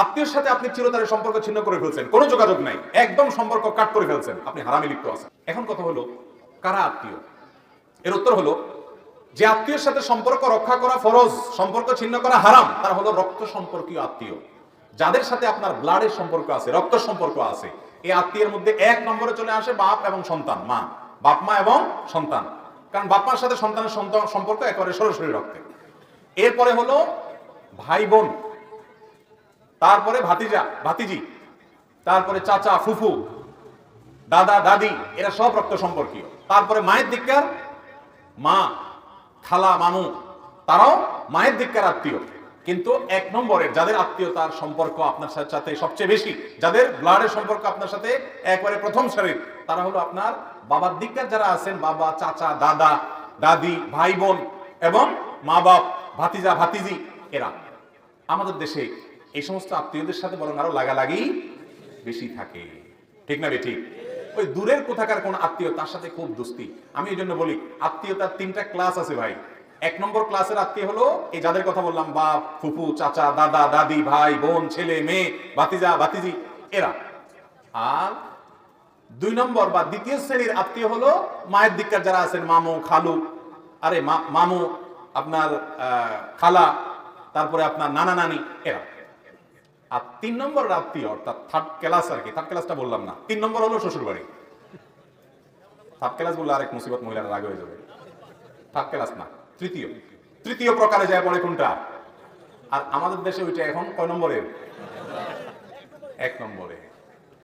আত্মীয়ের সাথে আপনি চিরতরে সম্পর্ক ছিন্ন করে ফেলছেন, কোনো যোগাযোগ নাই, একদম সম্পর্ক কাট করে ফেলছেন, আপনি হারামে লিপ্ত আছেন। এখন কথা হলো কারা আত্মীয়? এর উত্তর হলো যে আত্মীয়ের সাথে সম্পর্ক রক্ষা করা ফরজ, সম্পর্ক ছিন্ন করা হারাম, তারা হলো রক্ত সম্পর্কীয় আত্মীয়। যাদের সাথে আপনার ব্লাডের সম্পর্ক আছে, রক্ত সম্পর্ক আছে, এই আত্মীয়ের মধ্যে এক নম্বরে চলে আসে বাপ এবং সন্তান, মা, বাপ মা এবং সন্তান। কারণ বাপ মার সাথে সন্তানের সম্পর্ক একেবারে সরাসরি রক্তে। এরপরে হলো ভাই বোন, তারপরে ভাতিজা ভাতিজি, তারপরে চাচা ফুফু, দাদা দাদি, এরা সব রক্ত সম্পর্কীয়। তারপরে মায়ের দিককার মা, খালা, মামু, তারাও মায়ের দিককার আত্মীয়। কিন্তু এক নম্বরের যাদের আত্মীয়তার সম্পর্ক আপনার সাথে সবচেয়ে বেশি, যাদের ব্লাডের সম্পর্ক আপনার সাথে একবারে প্রথম সারির, তারা হলো আপনার বাবার দিককার যারা আছেন, বাবা, চাচা, দাদা দাদি, ভাই বোন এবং মা বাপ, ভাতিজা ভাতিজি, এরা। আমাদের দেশে এই সমস্ত আত্মীয়দের সাথে বরং আরো লাগালাগি বেশি থাকে, ঠিক না বেঠিক? ওই দূরের কোথাকার কোন আত্মীয়, তার সাথে খুব দোস্তি। আমি এই জন্য বলি আত্মীয়তার তিনটা ক্লাস আছে ভাই। এক নম্বর ক্লাসের আত্মীয় হলো এই যাদের কথা বললাম, বাপ, ফুফু, চাচা, দাদা দাদি, ভাই বোন, ছেলে মেয়ে, ভাতিজা ভাতিজি, এরা। আর দুই নম্বর বা দ্বিতীয় শ্রেণীর আত্মীয় হলো মায়ের দিককার যারা আছেন, মামু, খালু, আরে মামু, আপনার খালা, তারপরে আপনার নানা নানি, এরা। আর তিন নম্বর আত্মীয়, অর্থাৎ থার্ড ক্লাস আর কি, থার্ড ক্লাসটা বললাম না, তিন নম্বর হলো শ্বশুর বাড়ি। থার্ড ক্লাস বললে আরেক মুসিবত, মহিলারা রাগ হয়ে যাবে। থার্ড ক্লাস না, তৃতীয় প্রকারে যায় পড়ে কোনটা? আর আমাদের দেশে ওইটা এখন কয় নম্বরে? এক নম্বরে।